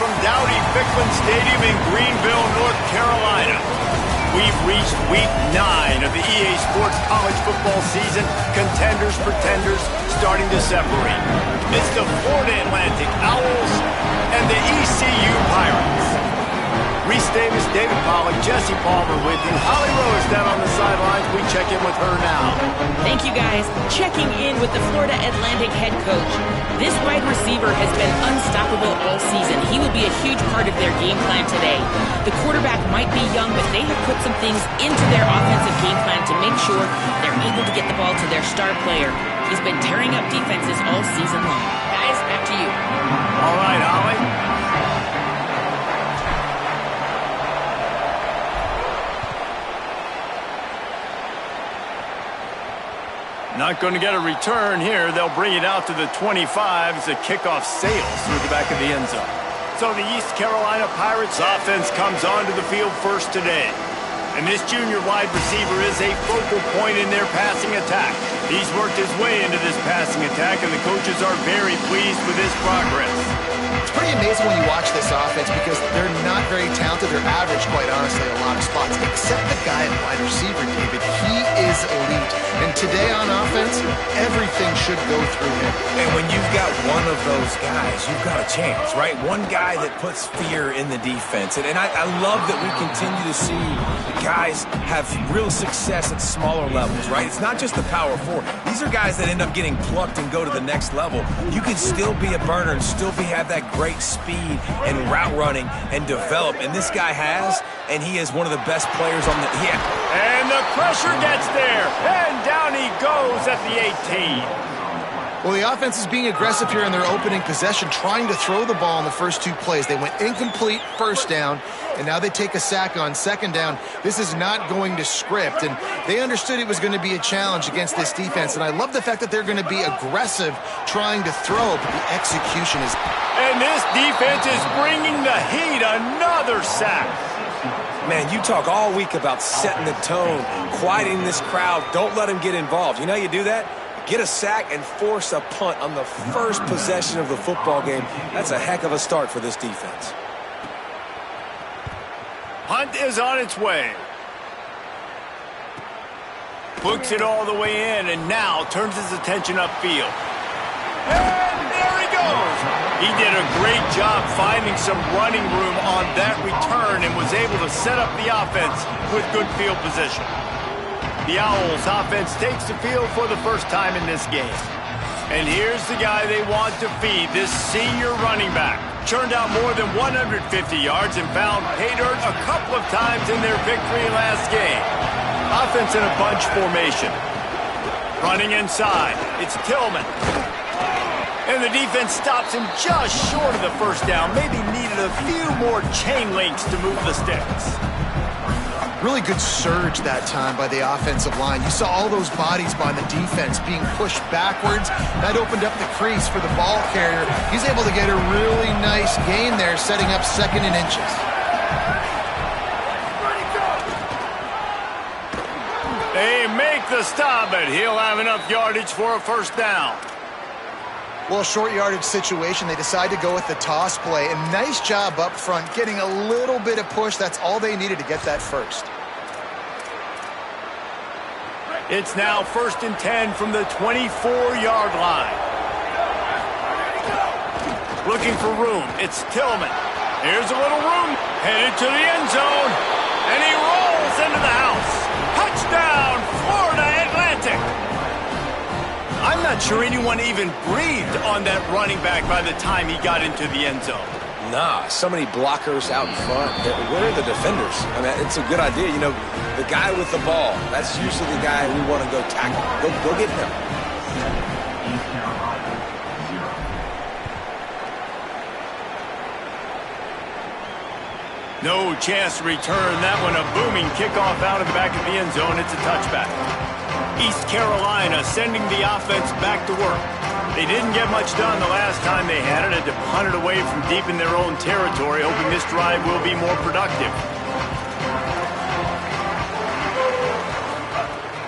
from Dowdy-Ficklen Stadium in Greenville, North Carolina. We've reached week 9 of the EA Sports college football season. Contenders, pretenders, starting to separate. It's the Florida Atlantic Owls and the ECU Pirates. Reese Davis, David Pollack, Jesse Palmer with you. Holly Rose down on the sidelines. We check in with her now. Thank you, guys. Checking in with the Florida Atlantic head coach. This wide receiver has been unstoppable all season. He will be a huge part of their game plan today. The quarterback might be young, but they have put some things into their offensive game plan to make sure they're able to get the ball to their star player. He's been tearing up defenses all season long. Guys, back to you. All right, Holly. Not going to get a return here. They'll bring it out to the 25 as the kickoff sails through the back of the end zone. So the East Carolina Pirates offense comes onto the field first today. And this junior wide receiver is a focal point in their passing attack. He's worked his way into this passing attack, and the coaches are very pleased with his progress. It's pretty amazing when you watch this offense because they're not very talented. They're average, quite honestly, in a lot of spots, except the guy at wide receiver, David. He is elite. And today on offense, everything should go through him. And when you've got one of those guys, you've got a chance, right? One guy that puts fear in the defense. And I love that we continue to see guys have real success at smaller levels, right? It's not just the power four. These are guys that end up getting plucked and go to the next level. You can still be a burner and still have that great speed and route running and develop. And this guy has, and he is one of the best players on the... And the pressure gets there. And down he goes at the 18. Well, the offense is being aggressive here in their opening possession, trying to throw the ball in the first 2 plays. They went incomplete first down, and now they take a sack on second down. This is not going to script, and they understood it was going to be a challenge against this defense. And I love the fact that they're going to be aggressive trying to throw, but the execution is... And this defense is bringing the heat. Another sack. Man, you talk all week about setting the tone, quieting this crowd. Don't let them get involved. You know how you do that? Get a sack and force a punt on the first possession of the football game. That's a heck of a start for this defense. Punt is on its way. Books it all the way in and now turns his attention upfield. And there he goes. He did a great job finding some running room on that return and was able to set up the offense with good field position. The Owls offense takes the field for the first time in this game. And here's the guy they want to feed, this senior running back. Churned out more than 150 yards and found pay dirt a couple of times in their victory last game. Offense in a bunch formation. Running inside, it's Tillman. And the defense stops him just short of the first down. Maybe needed a few more chain links to move the sticks. Really good surge that time by the offensive line. You saw all those bodies by the defense being pushed backwards. That opened up the crease for the ball carrier. He's able to get a really nice gain there, setting up second and inches. They make the stop, but he'll have enough yardage for a first down. Well, short yardage situation, they decide to go with the toss play. And nice job up front, getting a little bit of push. That's all they needed to get that first. It's now 1st and 10 from the 24-yard line. Looking for room. It's Tillman. Here's a little room. Headed to the end zone. And he rolls into the house. Touchdown, Florida Atlantic. I'm not sure anyone even breathed on that running back by the time he got into the end zone. Nah, so many blockers out in front. Where are the defenders? I mean, it's a good idea. You know, the guy with the ball, that's usually the guy we want to go tackle. Go get him. No chance to return that one. A booming kickoff out of the back of the end zone. It's a touchback. East Carolina sending the offense back to work. They didn't get much done the last time they had it. Had to punt it away from deep in their own territory, hoping this drive will be more productive.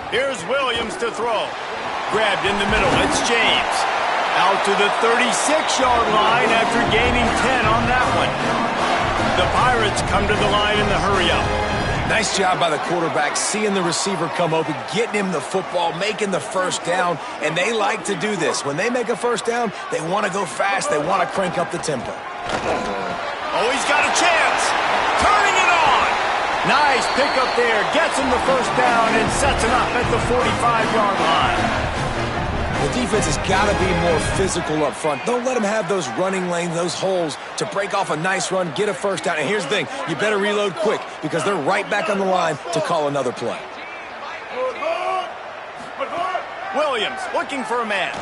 Here's Williams to throw. Grabbed in the middle. It's James. Out to the 36-yard line after gaining 10 on that one. The Pirates come to the line in the hurry-up. Nice job by the quarterback, seeing the receiver come open, getting him the football, making the first down, and they like to do this. When they make a first down, they want to go fast. They want to crank up the tempo. Oh, he's got a chance. Turning it on. Nice pickup there. Gets him the first down and sets him up at the 45-yard line. The defense has got to be more physical up front. Don't let them have those running lanes, those holes to break off a nice run, get a first down. And here's the thing, you better reload quick because they're right back on the line to call another play. Williams looking for a man.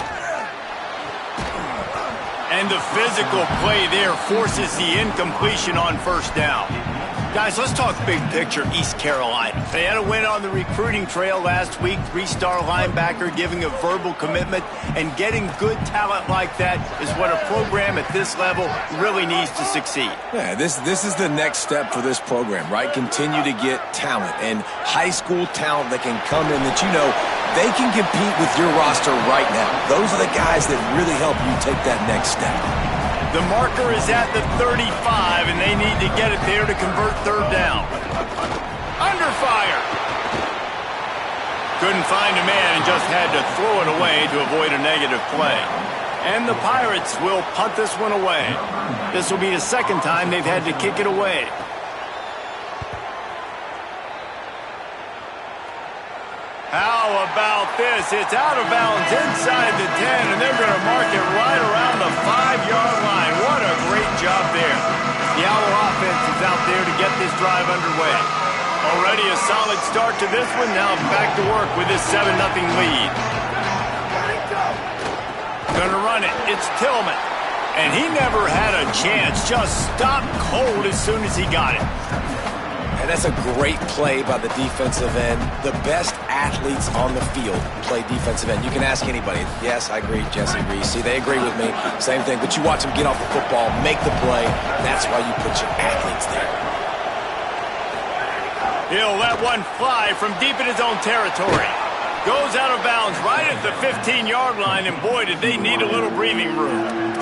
And the physical play there forces the incompletion on first down. Guys, let's talk big picture East Carolina. They had a win on the recruiting trail last week, 3-star linebacker giving a verbal commitment, and getting good talent like that is what a program at this level really needs to succeed. Yeah, this is the next step for this program, right? Continue to get talent and high school talent that can come in that you know they can compete with your roster right now. Those are the guys that really help you take that next step. The marker is at the 35, and they need to get it there to convert third down. Under fire. Couldn't find a man and just had to throw it away to avoid a negative play. And the Pirates will punt this one away. This will be the second time they've had to kick it away. How about this? It's out of bounds inside the 10, and they're going to mark it right around the 5-yard line. What a great job there. The Owl offense is out there to get this drive underway. Already a solid start to this one. Now back to work with this 7-0 lead. Going to run it. It's Tillman. And he never had a chance. Just stopped cold as soon as he got it. And that's a great play by the defensive end. The best athletes on the field play defensive end. You can ask anybody. Yes, I agree, Jesse Reese. See, they agree with me. Same thing. But you watch them get off the football, make the play. That's why you put your athletes there. He'll let one fly from deep in his own territory. Goes out of bounds right at the 15-yard line, and boy, did they need a little breathing room.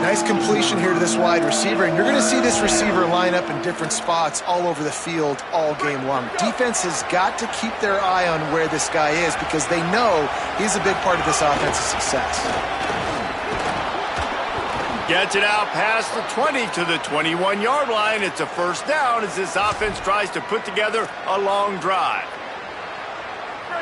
Nice completion here to this wide receiver, and you're going to see this receiver line up in different spots all over the field all game long. Defense has got to keep their eye on where this guy is because they know he's a big part of this offense's success. Gets it out past the 20 to the 21-yard line. It's a first down as this offense tries to put together a long drive.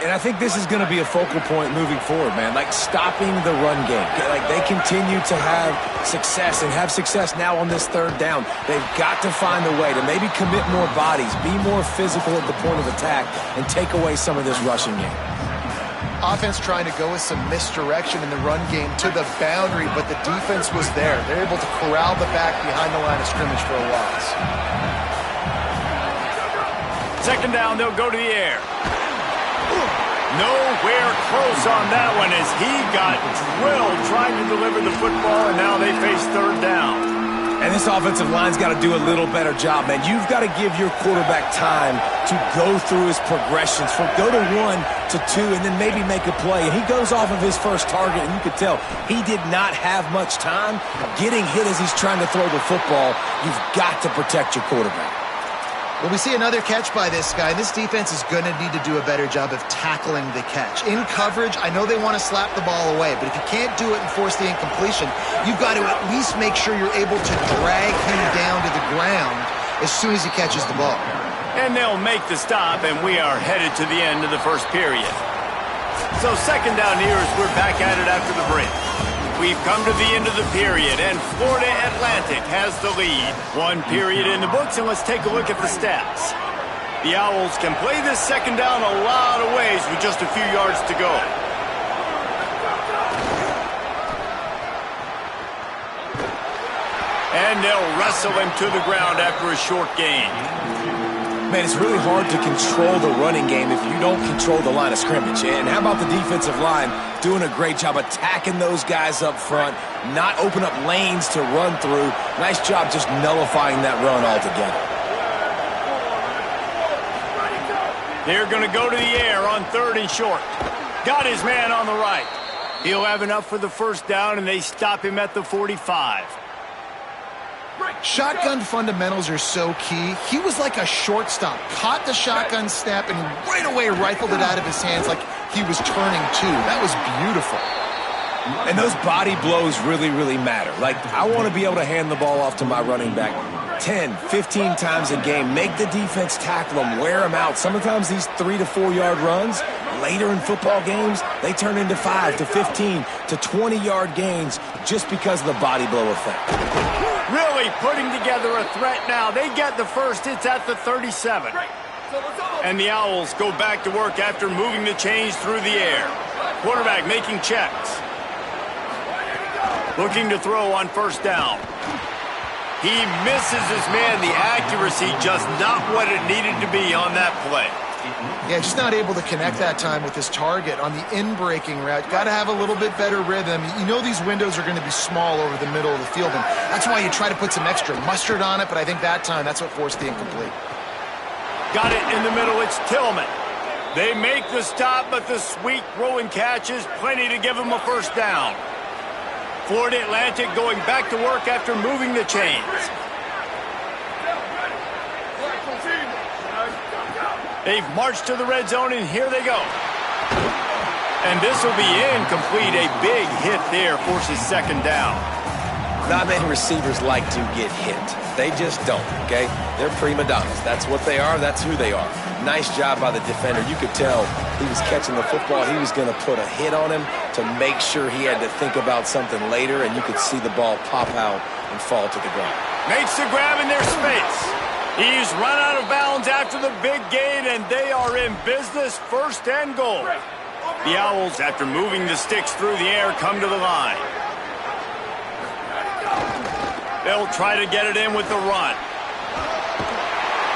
And I think this is going to be a focal point moving forward, man. Like stopping the run game. Like they continue to have success and have success now on this third down. They've got to find a way to maybe commit more bodies, be more physical at the point of attack, and take away some of this rushing game. Offense trying to go with some misdirection in the run game to the boundary, but the defense was there. They're able to corral the back behind the line of scrimmage for a loss. Second down, they'll go to the air. Nowhere close on that one as he got drilled trying to deliver the football, and now they face third down. And this offensive line's got to do a little better job, man. You've got to give your quarterback time to go through his progressions, from go to 1 to 2, and then maybe make a play. And he goes off of his first target, and you could tell he did not have much time getting hit as he's trying to throw the football. You've got to protect your quarterback. Well, we see another catch by this guy. This defense is going to need to do a better job of tackling the catch. In coverage, I know they want to slap the ball away, but if you can't do it and force the incompletion, you've got to at least make sure you're able to drag him down to the ground as soon as he catches the ball. And they'll make the stop, and we are headed to the end of the first period. So second down here as we're back at it after the break. We've come to the end of the period, and Florida Atlantic has the lead. One period in the books, and let's take a look at the stats. The Owls can play this second down a lot of ways with just a few yards to go. And they'll wrestle him to the ground after a short gain. Man, it's really hard to control the running game if you don't control the line of scrimmage. And how about the defensive line doing a great job attacking those guys up front, not open up lanes to run through. Nice job just nullifying that run altogether. They're going to go to the air on third and short. Got his man on the right. He'll have enough for the first down, and they stop him at the 45. Shotgun fundamentals are so key. He was like a shortstop, caught the shotgun snap, and right away rifled it out of his hands like he was turning two. That was beautiful. And those body blows really, really matter. Like, I want to be able to hand the ball off to my running back 10, 15 times a game. Make the defense tackle them, wear them out. Sometimes these 3 to 4 yard runs, later in football games, they turn into 5 to 15 to 20 yard gains just because of the body blow effect. Really putting together a threat now. They get the first. It's at the 37. And the Owls go back to work after moving the chains through the air. Quarterback making checks. Looking to throw on first down. He misses his man. The accuracy just not what it needed to be on that play. Yeah, just not able to connect that time with his target on the in-breaking route. Got to have a little bit better rhythm. You know these windows are going to be small over the middle of the field, and that's why you try to put some extra mustard on it, but I think that time that's what forced the incomplete. Got it in the middle. It's Tillman. They make the stop, but the sweet throw and catch is plenty to give them a first down. Florida Atlantic going back to work after moving the chains. They've marched to the red zone, and here they go. And this will be incomplete. A big hit there forces second down. Not many receivers like to get hit. They just don't, okay? They're prima donnas. That's what they are. That's who they are. Nice job by the defender. You could tell he was catching the football. He was going to put a hit on him to make sure he had to think about something later, and you could see the ball pop out and fall to the ground. Makes the grab in their space. He's run out of bounds after the big gain, and they are in business, first and goal. The Owls, after moving the sticks through the air, come to the line. They'll try to get it in with the run.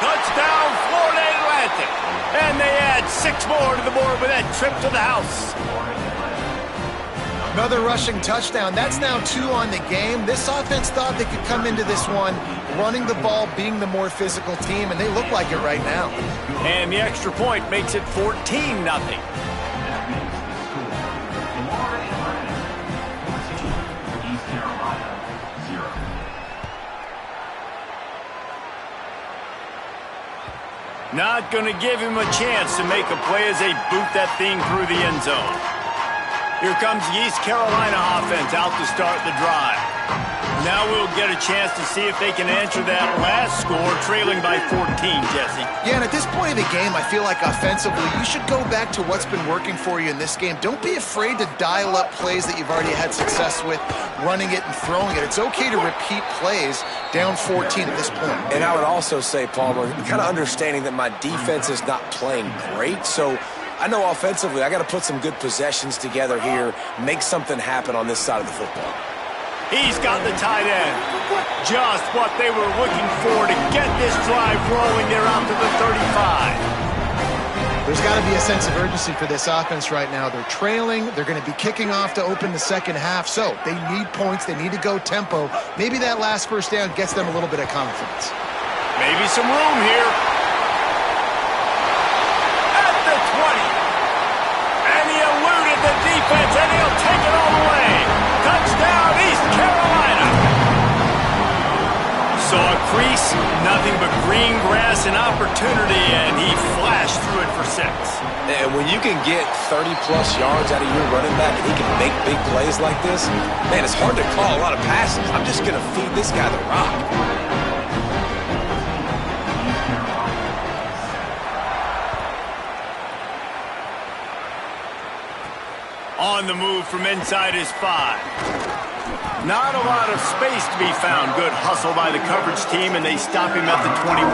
Touchdown, Florida Atlantic. And they add 6 more to the board with that trip to the house. Another rushing touchdown. That's now 2 on the game. This offense thought they could come into this one running the ball, being the more physical team, and they look like it right now. And the extra point makes it 14-0. Not going to give him a chance to make a play as they boot that thing through the end zone. Here comes the East Carolina offense out to start the drive. Now we'll get a chance to see if they can answer that last score, trailing by 14, Jesse. Yeah, and at this point of the game, I feel like offensively, you should go back to what's been working for you in this game. Don't be afraid to dial up plays that you've already had success with, running it and throwing it. It's okay to repeat plays down 14 at this point. And I would also say, Palmer, kind of understanding that my defense is not playing great, so I know offensively I got to put some good possessions together here, make something happen on this side of the football. He's got the tight end. Just what they were looking for to get this drive rolling. They're out to the 35. There's got to be a sense of urgency for this offense right now. They're trailing. They're going to be kicking off to open the second half. So they need points. They need to go tempo. Maybe that last first down gets them a little bit of confidence. Maybe some room here. At the 20. And he eluded the defense, and he'll take it all the way. Touchdown, East Carolina. Saw a crease, nothing but green grass and opportunity, and he flashed through it for 6. And when you can get 30-plus yards out of your running back and he can make big plays like this, man, it's hard to call a lot of passes. I'm just going to feed this guy the rock. On the move from inside his 5. Not a lot of space to be found. Good hustle by the coverage team, and they stop him at the 21.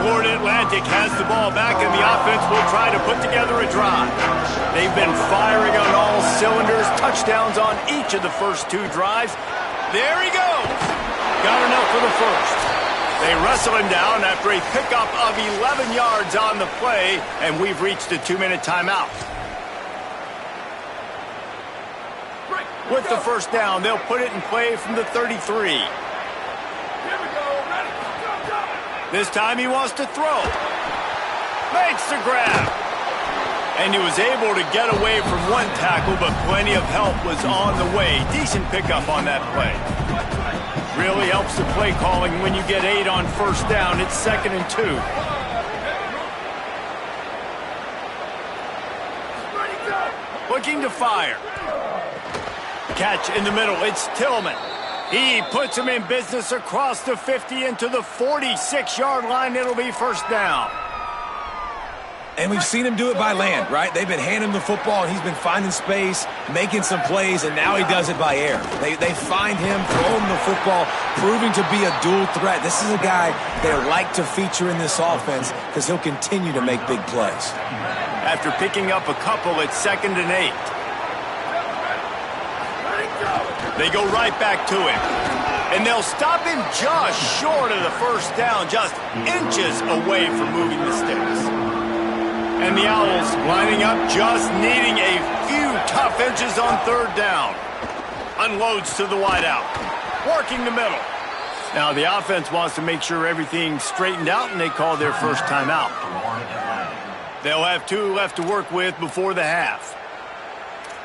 Florida Atlantic has the ball back, and the offense will try to put together a drive. They've been firing on all cylinders. Touchdowns on each of the first 2 drives. There he goes. Got enough for the first. They wrestle him down after a pickup of 11 yards on the play, and we've reached a 2-minute timeout. With the first down, they'll put it in play from the 33. This time he wants to throw. Makes the grab. And he was able to get away from one tackle, but plenty of help was on the way. Decent pickup on that play. Really helps the play calling when you get 8 on first down. It's 2nd and 2. Looking to fire. Catch in the middle. It's Tillman. He puts him in business across the 50 into the 46-yard line. It'll be first down. And we've seen him do it by land, right? They've been handing him the football, and he's been finding space, making some plays, and now he does it by air. They find him, throw him the football, proving to be a dual threat. This is a guy they like to feature in this offense because he'll continue to make big plays. After picking up a couple, it's 2nd and 8. They go right back to him. And they'll stop him just short of the first down, just inches away from moving the sticks. And the Owls lining up, just needing a few tough inches on 3rd down. Unloads to the wideout. Working the middle. Now the offense wants to make sure everything's straightened out, and they call their first timeout. They'll have 2 left to work with before the half.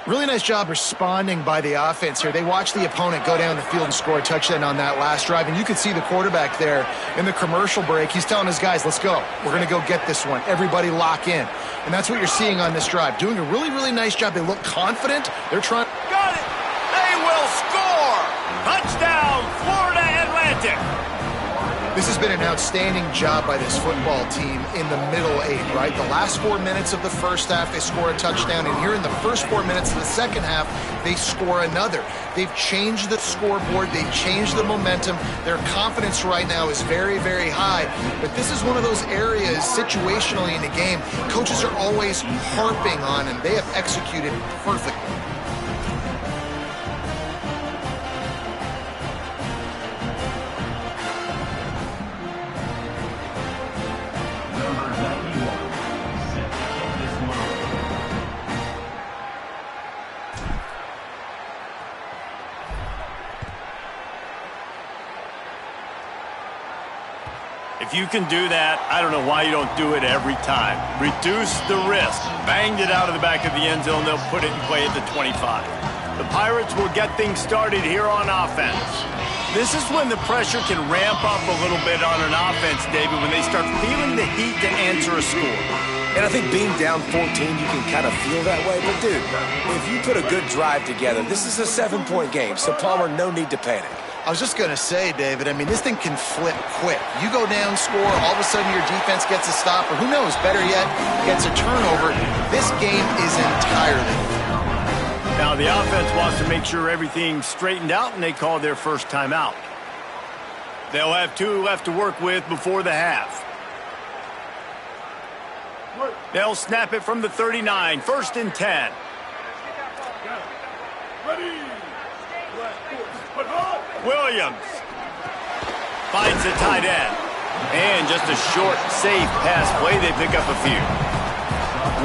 Really nice job responding by the offense here. They watched the opponent go down the field and score a touchdown on that last drive, and you could see the quarterback there in the commercial break. He's telling his guys, let's go. We're going to go get this one. Everybody lock in. And that's what you're seeing on this drive. Doing a really, really nice job. They look confident. They're trying. Got it! They will score! Touchdown, Florida Atlantic! This has been an outstanding job by this football team in the middle 8, right? The last 4 minutes of the first half, they score a touchdown. And here in the first 4 minutes of the second half, they score another. They've changed the scoreboard. They've changed the momentum. Their confidence right now is very, very high. But this is one of those areas situationally in the game coaches are always harping on, and they have executed perfectly. If you can do that, I don't know why you don't do it every time. Reduce the risk. Banged it out of the back of the end zone. They'll put it in play at the 25. The Pirates will get things started here on offense. This is when the pressure can ramp up a little bit on an offense, David, when they start feeling the heat to answer a score. And I think being down 14, you can kind of feel that way. But, dude, if you put a good drive together, this is a 7-point game, so Palmer, no need to panic. I was just going to say, David, I mean, this thing can flip quick. You go down, score, all of a sudden your defense gets a stop, or who knows, better yet, gets a turnover. This game is entirely. Now the offense wants to make sure everything's straightened out, and they call their first timeout. They'll have 2 left to work with before the half. They'll snap it from the 39, 1st and 10. Williams finds the tight end. And just a short, safe pass play. They pick up a few.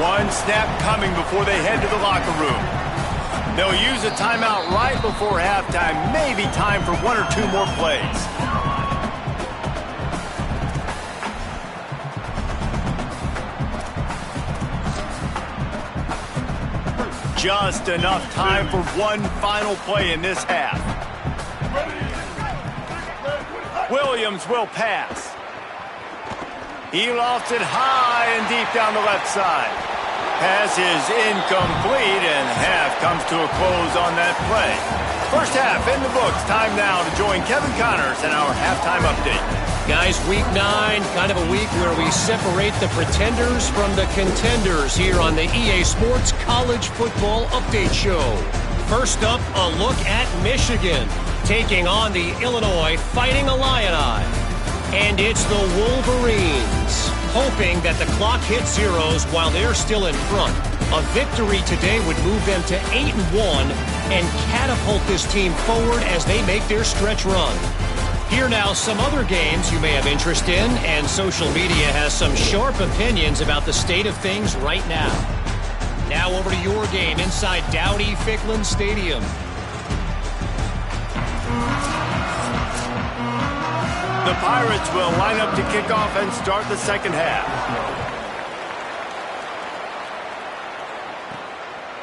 1 snap coming before they head to the locker room. They'll use a timeout right before halftime. Maybe time for 1 or 2 more plays. Just enough time for 1 final play in this half. Williams will pass. He lofts it high and deep down the left side. Pass is incomplete, and half comes to a close on that play. First half in the books. Time now to join Kevin Connors in our halftime update. Guys, week 9, kind of a week where we separate the pretenders from the contenders here on the EA Sports College Football Update Show. First up, a look at Michigan, taking on the Illinois Fighting Illini. And it's the Wolverines, hoping that the clock hits zeros while they're still in front. A victory today would move them to 8-1 and catapult this team forward as they make their stretch run. Here now some other games you may have interest in, and social media has some sharp opinions about the state of things right now. Now over to your game inside Dowdy-Ficklin Stadium. The Pirates will line up to kick off and start the second half.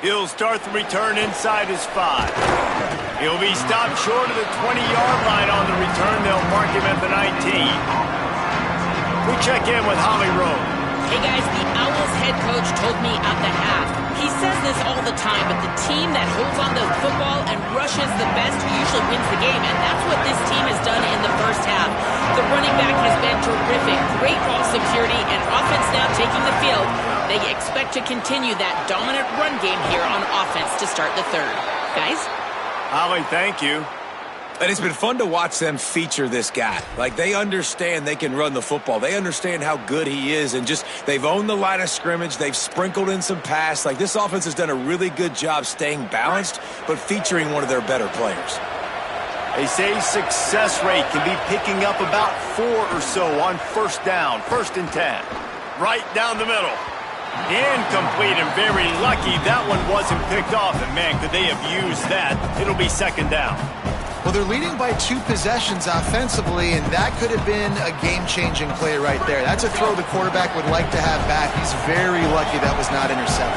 He'll start the return inside his 5. He'll be stopped short of the 20-yard line on the return. They'll mark him at the 19. We check in with Holly Rowe. Hey guys, the Owls head coach told me at the half. He says this all the time, but the team that holds on to the football and rushes the best usually wins the game, and that's what this team has done in the first half. The running back has been terrific, great ball security, and offense now taking the field. They expect to continue that dominant run game here on offense to start the third. Guys? Holly, thank you. And it's been fun to watch them feature this guy. Like, they understand they can run the football. They understand how good he is, and just they've owned the line of scrimmage. They've sprinkled in some pass. Like, this offense has done a really good job staying balanced, but featuring one of their better players. They say success rate can be picking up about 4 or so on first down, 1st and 10. Right down the middle. Incomplete, and very lucky that one wasn't picked off. And, man, could they have used that? It'll be 2nd down. Well, they're leading by 2 possessions offensively, and that could have been a game-changing play right there. That's a throw the quarterback would like to have back. He's very lucky that was not intercepted.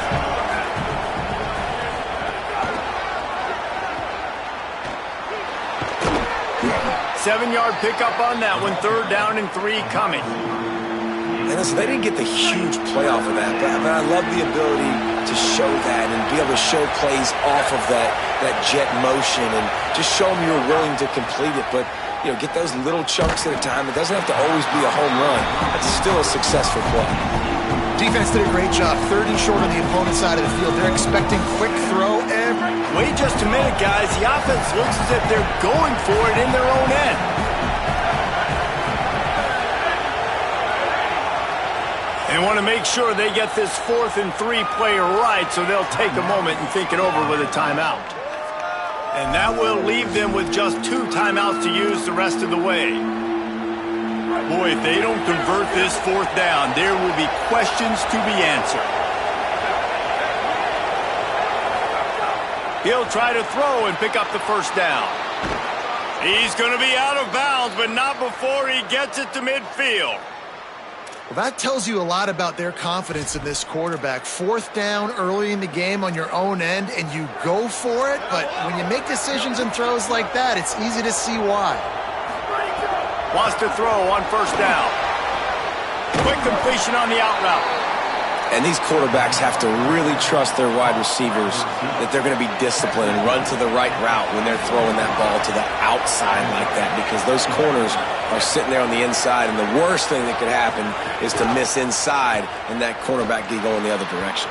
Seven-yard pickup on that one. 3rd down and 3 coming. And listen, they didn't get the huge play off of that, but I love the ability to show that and be able to show plays off of that jet motion and just show them you're willing to complete it. But, you know, get those little chunks at a time. It doesn't have to always be a home run. That's still a successful play. Defense did a great job. 30 short on the opponent's side of the field. They're expecting quick throw every... Wait just a minute, guys. The offense looks as if they're going for it in their own end. They want to make sure they get this 4th and 3 play right, so they'll take a moment and think it over with a timeout. And that will leave them with just 2 timeouts to use the rest of the way. Boy, if they don't convert this 4th down, there will be questions to be answered. He'll try to throw and pick up the 1st down. He's going to be out of bounds, but not before he gets it to midfield. Well, that tells you a lot about their confidence in this quarterback. 4th down early in the game on your own end, and you go for it, but when you make decisions and throws like that, it's easy to see why. Wants to throw on 1st down. Quick completion on the out route. And these quarterbacks have to really trust their wide receivers that they're going to be disciplined and run to the right route when they're throwing that ball to the outside like that, because those corners are sitting there on the inside, and the worst thing that could happen is to miss inside and that cornerback get going the other direction.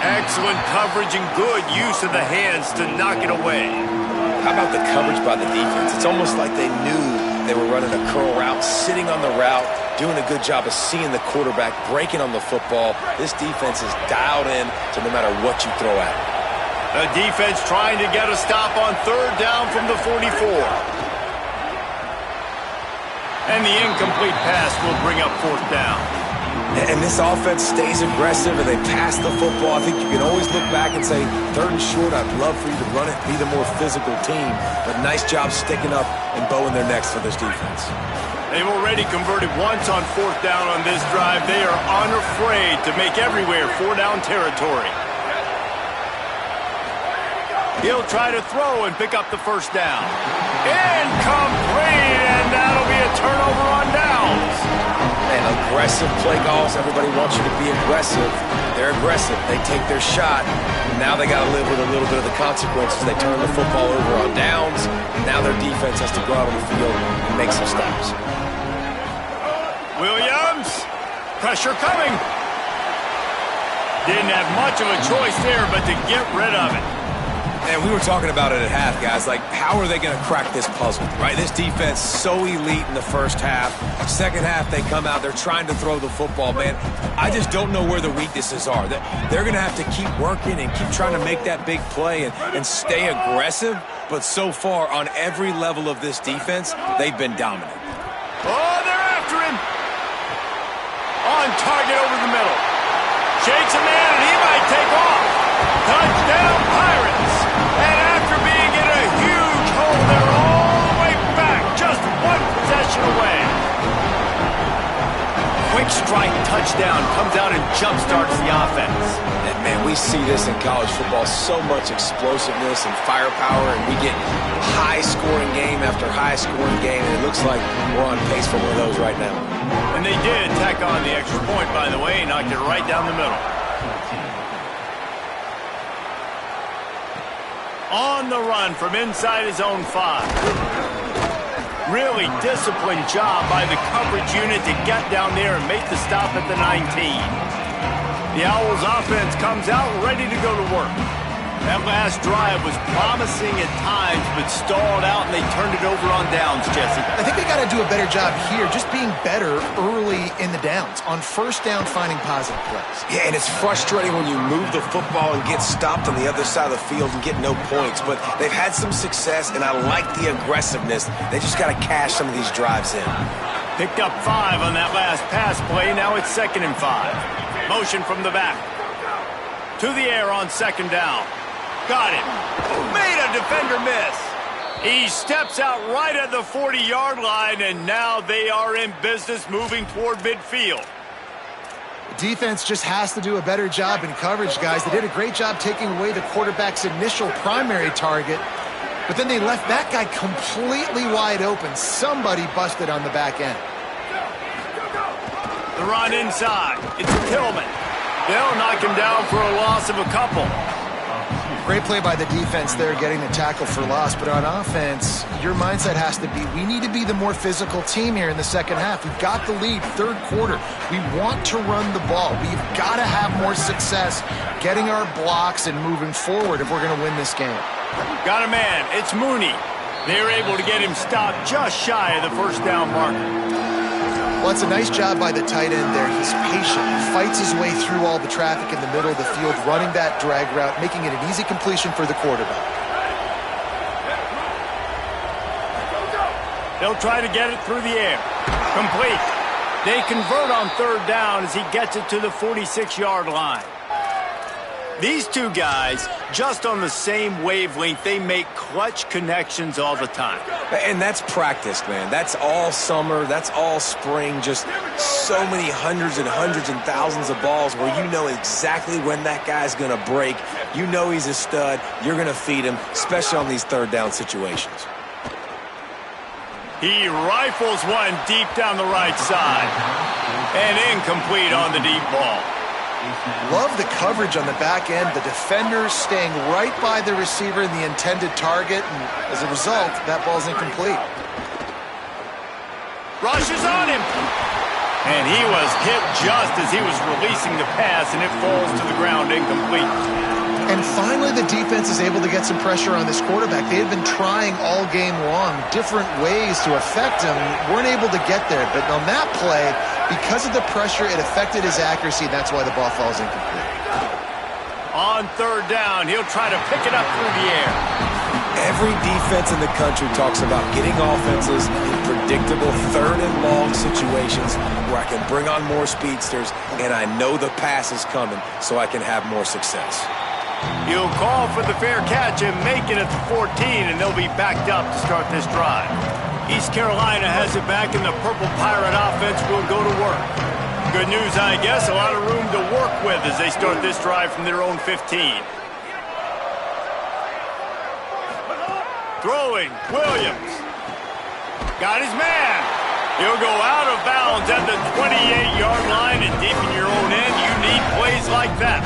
Excellent coverage and good use of the hands to knock it away. How about the coverage by the defense? It's almost like they knew they were running a curl route, sitting on the route, doing a good job of seeing the quarterback, breaking on the football. This defense is dialed in to no matter what you throw at it. The defense trying to get a stop on 3rd down from the 44. And the incomplete pass will bring up 4th down. And this offense stays aggressive and they pass the football. I think you can always look back and say, 3rd and short, I'd love for you to run it, be the more physical team. But nice job sticking up and bowing their necks for this defense. They've already converted once on 4th down on this drive. They are unafraid to make everywhere 4-down territory. He'll try to throw and pick up the 1st down. Incomplete, and that'll be a turnover on downs. And aggressive play calls. Everybody wants you to be aggressive. They're aggressive. They take their shot. Now they got to live with a little bit of the consequences. They turn the football over on downs. Now their defense has to go out on the field and make some stops. Williams, pressure coming. Didn't have much of a choice there but to get rid of it. And we were talking about it at half, guys. Like, how are they going to crack this puzzle, right? This defense so elite in the first half. Second half, they come out. They're trying to throw the football, man. I just don't know where the weaknesses are. They're going to have to keep working and keep trying to make that big play and stay aggressive. But so far, on every level of this defense, they've been dominant. Oh, they're after him. On target over the middle. Shakes a man, and he might take off. Touchdown, Pirates. And after being in a huge hole, they're all the way back, just 1 possession away. Quick Quick strike touchdown comes out and jump-starts the offense. And man, we see this in college football, so much explosiveness and firepower, and we get high-scoring game after high-scoring game, and it looks like we're on pace for one of those right now. And they did tack on the extra point, by the way, knocked it right down the middle. On the run from inside his own 5. Really disciplined job by the coverage unit to get down there and make the stop at the 19. The Owls offense comes out ready to go to work. That last drive was promising at times, but stalled out, and they turned it over on downs, Jesse. I think they got to do a better job here, just being better early in the downs, on first down finding positive plays. Yeah, and it's frustrating when you move the football and get stopped on the other side of the field and get no points, but they've had some success, and I like the aggressiveness. They just got to cash some of these drives in. Picked up 5 on that last pass play. Now it's 2nd and 5. Motion from the back. To the air on 2nd down. Got it. Made a defender miss. He steps out right at the 40-yard line, and now they are in business moving toward midfield. The defense just has to do a better job in coverage, guys. They did a great job taking away the quarterback's initial primary target, but then they left that guy completely wide open. Somebody busted on the back end. The run inside. It's Tillman. They'll knock him down for a loss of a couple. Great play by the defense there, getting the tackle for loss. But on offense, your mindset has to be, we need to be the more physical team here in the second half. We've got the lead, 3rd quarter. We want to run the ball. We've got to have more success getting our blocks and moving forward if we're going to win this game. Got a man. It's Mooney. They were able to get him stopped just shy of the first down marker. Well, it's a nice job by the tight end there. He's patient. He fights his way through all the traffic in the middle of the field, running that drag route, making it an easy completion for the quarterback. They'll try to get it through the air. Complete. They convert on 3rd down as he gets it to the 46-yard line. These two guys, just on the same wavelength, they make clutch connections all the time. And that's practice, man. That's all summer. That's all spring. Just so many hundreds and hundreds and thousands of balls where you know exactly when that guy's going to break. You know he's a stud. You're going to feed him, especially on these 3rd down situations. He rifles one deep down the right side. And incomplete on the deep ball. Love the coverage on the back end. The defenders staying right by the receiver in the intended target, and as a result, that ball's incomplete. Rushes on him. And he was hit just as he was releasing the pass, and it falls to the ground incomplete. And finally, the defense is able to get some pressure on this quarterback. They had been trying all game long different ways to affect him. Weren't able to get there. But on that play, because of the pressure, it affected his accuracy. That's why the ball falls incomplete. On 3rd down, he'll try to pick it up through the air. Every defense in the country talks about getting offenses in predictable 3rd and long situations where I can bring on more speedsters and I know the pass is coming so I can have more success. He'll call for the fair catch and make it at the 14, and they'll be backed up to start this drive. East Carolina has it back, and the Purple Pirate offense will go to work. Good news, I guess, a lot of room to work with as they start this drive from their own 15. Throwing, Williams. Got his man. He'll go out of bounds at the 28-yard line, and deep in your own end, you need plays like that.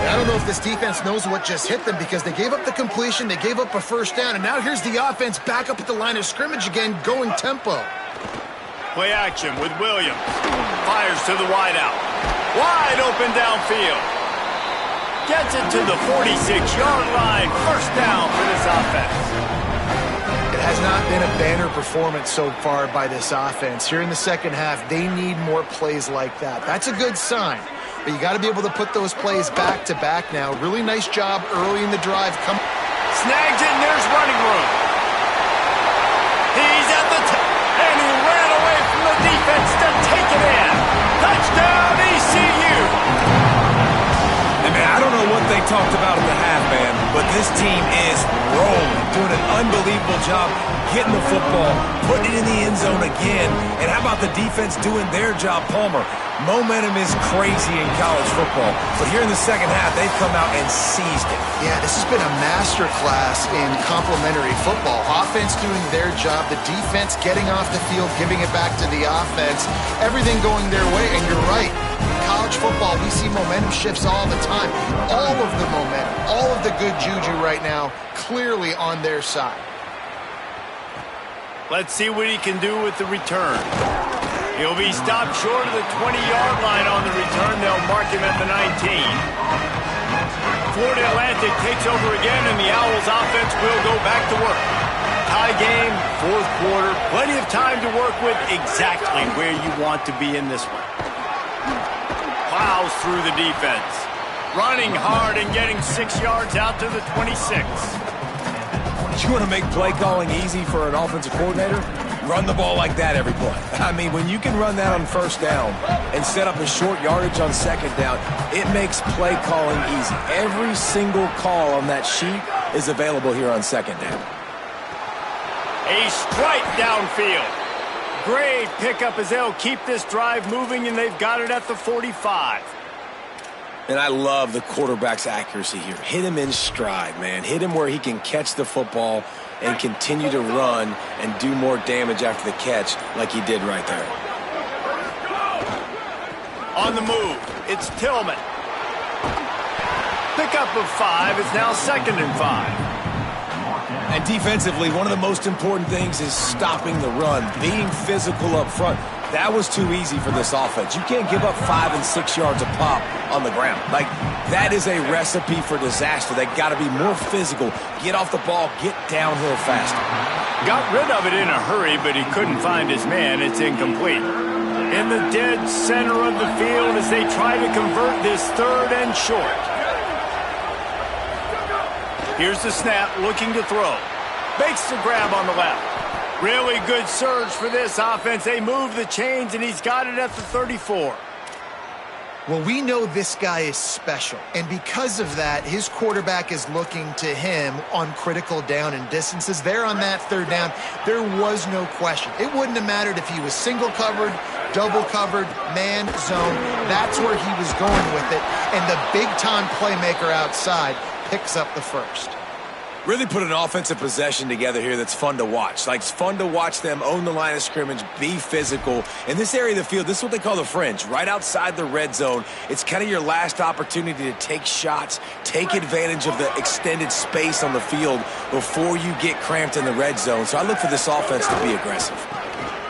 I don't know if this defense knows what just hit them because they gave up the completion, they gave up a first down, and now here's the offense back up at the line of scrimmage again, going tempo. Play action with Williams. Fires to the wideout. Wide open downfield. Gets it to the 46-yard line. First down for this offense. It has not been a banner performance so far by this offense. Here in the second half, they need more plays like that. That's a good sign. But you got to be able to put those plays back to back now. Really nice job early in the drive. Snags it, and there's running room. He's at the top, and he ran away from the defense to take it in. Touchdown, ECU. And man, I don't know what they talked about at the half, man, but this team is rolling. doing an unbelievable job getting the football, putting it in the end zone again. And how about the defense doing their job, Palmer? Momentum is crazy in college football, but here in the second half, they've come out and seized it. Yeah, this has been a masterclass in complementary football. Offense doing their job, the defense getting off the field, giving it back to the offense, everything going their way, and you're right. In college football, we see momentum shifts all the time. All of the momentum, all of the good juju right now, clearly on their side. Let's see what he can do with the return. He'll be stopped short of the 20-yard line on the return. They'll mark him at the 19. Florida Atlantic takes over again, and the Owls offense will go back to work. Tie game, fourth quarter, plenty of time to work with, exactly where you want to be in this one. Plows through the defense. Running hard and getting 6 yards out to the 26. You want to make play calling easy for an offensive coordinator? Run the ball like that every play. I mean, when you can run that on first down and set up a short yardage on second down, it makes play calling easy. Every single call on that sheet is available here on second down. A strike downfield. Great pickup as they'll keep this drive moving, and they've got it at the 45. And I love the quarterback's accuracy here. Hit him in stride, man. Hit him where he can catch the football and continue to run and do more damage after the catch like he did right there. On the move, it's Tillman. Pickup of 5 is now 2nd and 5. And defensively, one of the most important things is stopping the run, being physical up front. That was too easy for this offense. You can't give up 5 and 6 yards a pop on the ground. Like, that is a recipe for disaster. They got to be more physical. Get off the ball, get downhill faster. Got rid of it in a hurry, but he couldn't find his man. It's incomplete. In the dead center of the field as they try to convert this 3rd and short. Here's the snap, looking to throw. Makes the grab on the left. Really good surge for this offense. They move the chains, and he's got it at the 34. Well, we know this guy is special, and because of that, his quarterback is looking to him on critical down and distances. There on that 3rd down, there was no question. It wouldn't have mattered if he was single covered, double covered, man, zone. That's where he was going with it, and the big-time playmaker outside picks up the first. Really put an offensive possession together here that's fun to watch. Like, it's fun to watch them own the line of scrimmage, be physical. In this area of the field, this is what they call the fringe, right outside the red zone. It's kind of your last opportunity to take shots, take advantage of the extended space on the field before you get cramped in the red zone. So I look for this offense to be aggressive.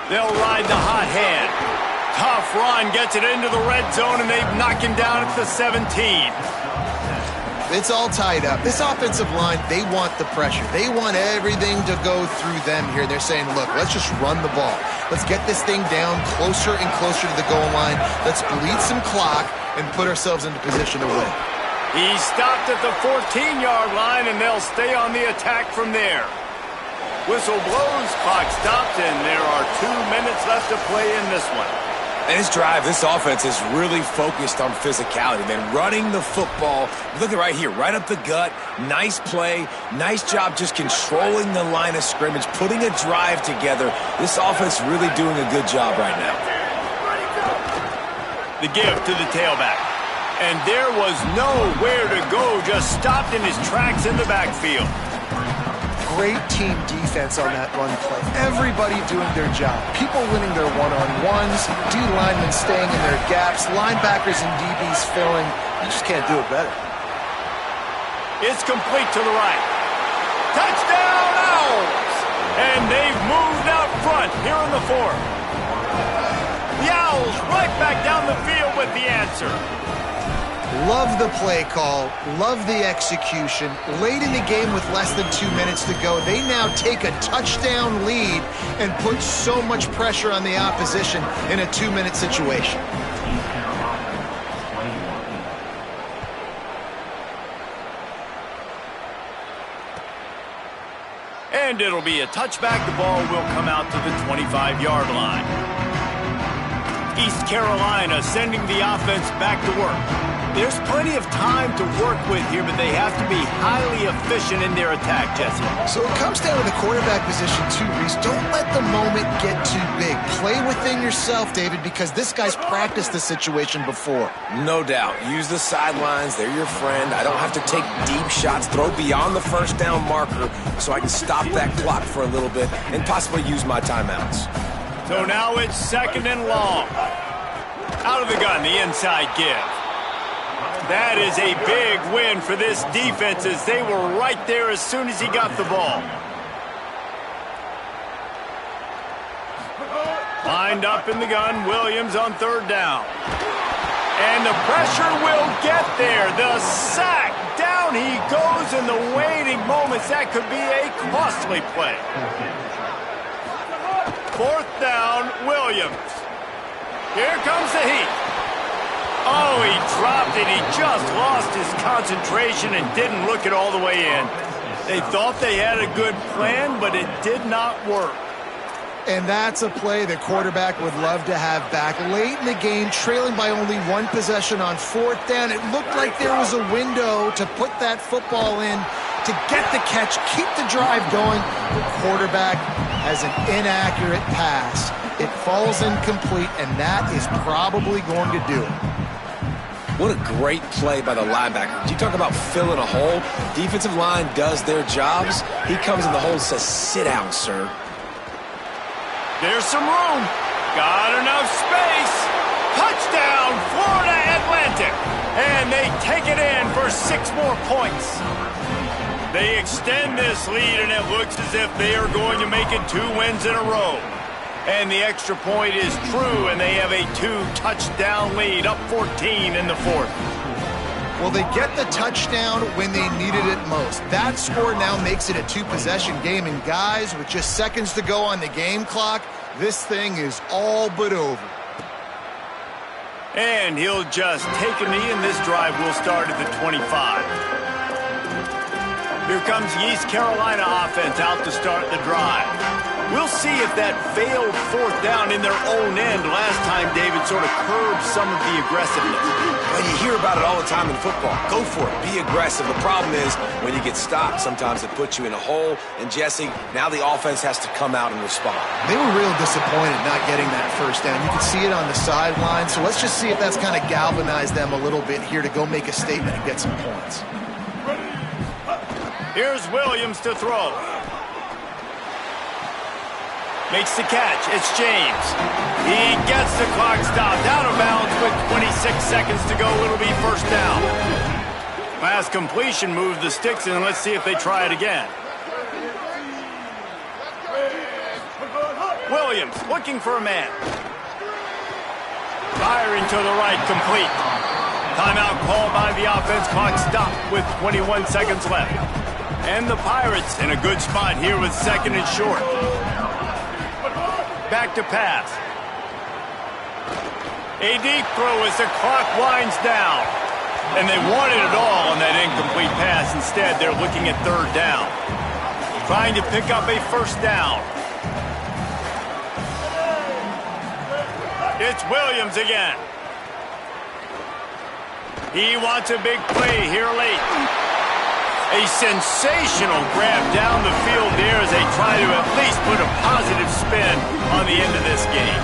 They'll ride the hot hand. Tough run, gets it into the red zone, and they've knocked him down at the 17. It's all tied up. This offensive line, they want the pressure. They want everything to go through them here. They're saying, look, let's just run the ball. Let's get this thing down closer and closer to the goal line. Let's bleed some clock and put ourselves into position to win. He's stopped at the 14-yard line, and they'll stay on the attack from there. Whistle blows, clock stopped, and there are 2 minutes left to play in this one. And this drive, this offense is really focused on physicality, man. Running the football. Look at right here, right up the gut. Nice play. Nice job just controlling the line of scrimmage, putting a drive together. This offense really doing a good job right now. The give to the tailback. And there was nowhere to go, just stopped in his tracks in the backfield. Great team defense on that run play. Everybody doing their job. People winning their one-on-ones, D linemen staying in their gaps, linebackers and DBs filling. You just can't do it better. It's complete to the right. Touchdown, Owls! And they've moved out front here in the 4th. The Owls right back down the field with the answer. Love the play call, love the execution. Late in the game with less than 2 minutes to go, they now take a touchdown lead and put so much pressure on the opposition in a 2-minute situation. And it'll be a touchback. The ball will come out to the 25-yard line. East Carolina sending the offense back to work. There's plenty of time to work with here, but they have to be highly efficient in their attack, Jesse. So it comes down to the quarterback position too, Reese. Don't let the moment get too big. Play within yourself, David, because this guy's practiced the situation before. No doubt. Use the sidelines. They're your friend. I don't have to take deep shots, throw beyond the first down marker so I can stop that clock for a little bit and possibly use my timeouts. So now it's 2nd and long. Out of the gun, the inside give. That is a big win for this defense as they were right there as soon as he got the ball. Lined up in the gun, Williams on 3rd down. And the pressure will get there. The sack, down he goes in the waiting moments. That could be a costly play. 4th down, Williams. Here comes the heat. Oh, he dropped it. He just lost his concentration and didn't look it all the way in. They thought they had a good plan, but it did not work. And that's a play the quarterback would love to have back. Late in the game, trailing by only 1 possession on 4th down, it looked like there was a window to put that football in, to get the catch, keep the drive going. The quarterback has an inaccurate pass. It falls incomplete, and that is probably going to do it. What a great play by the linebacker. You talk about filling a hole. Defensive line does their jobs. He comes in the hole and says, sit down, sir. There's some room. Got enough space. Touchdown, Florida Atlantic. And they take it in for 6 more points. They extend this lead, and it looks as if they are going to make it 2 wins in a row. And the extra point is true, and they have a 2-touchdown lead, up 14 in the 4th. Well, they get the touchdown when they needed it most. That score now makes it a 2-possession game, and guys, with just seconds to go on the game clock, this thing is all but over. And he'll just take a knee, and this drive will start at the 25. Here comes the East Carolina offense out to start the drive. We'll see if that failed 4th down in their own end last time, David, sort of curbed some of the aggressiveness. Well, you hear about it all the time in football. Go for it. Be aggressive. The problem is when you get stopped, sometimes it puts you in a hole. And, Jesse, now the offense has to come out and respond. They were real disappointed not getting that 1st down. You could see it on the sideline. So let's just see if that's kind of galvanized them a little bit here to go make a statement and get some points. Here's Williams to throw. Makes the catch. It's James. He gets the clock stopped. Out of bounds with 26 seconds to go. It'll be 1st down. Last completion moved the sticks, and let's see if they try it again. Williams looking for a man. Firing to the right, complete. Timeout called by the offense. Clock stopped with 21 seconds left. And the Pirates in a good spot here with 2nd and short. Back to pass. A deep throw as the clock winds down. And they wanted it all on that incomplete pass. Instead, they're looking at 3rd down. Trying to pick up a 1st down. It's Williams again. He wants a big play here late. A sensational grab down the field there as they try to at least put a positive spin on the end of this game.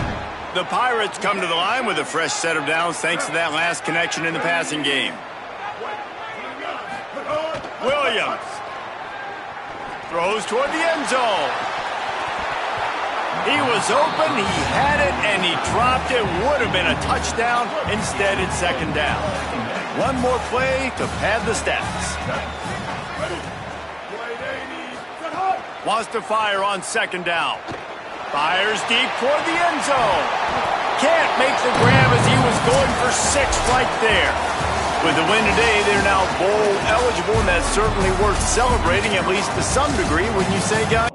The Pirates come to the line with a fresh set of downs thanks to that last connection in the passing game. Williams throws toward the end zone. He was open, he had it, and he dropped it. Would have been a touchdown. Instead, it's 2nd down. One more play to pad the stats. Wants to fire on 2nd down. Fires deep toward the end zone. Can't make the grab as he was going for 6 right there. With the win today, they're now bowl eligible, and that's certainly worth celebrating, at least to some degree, wouldn't you say, guys?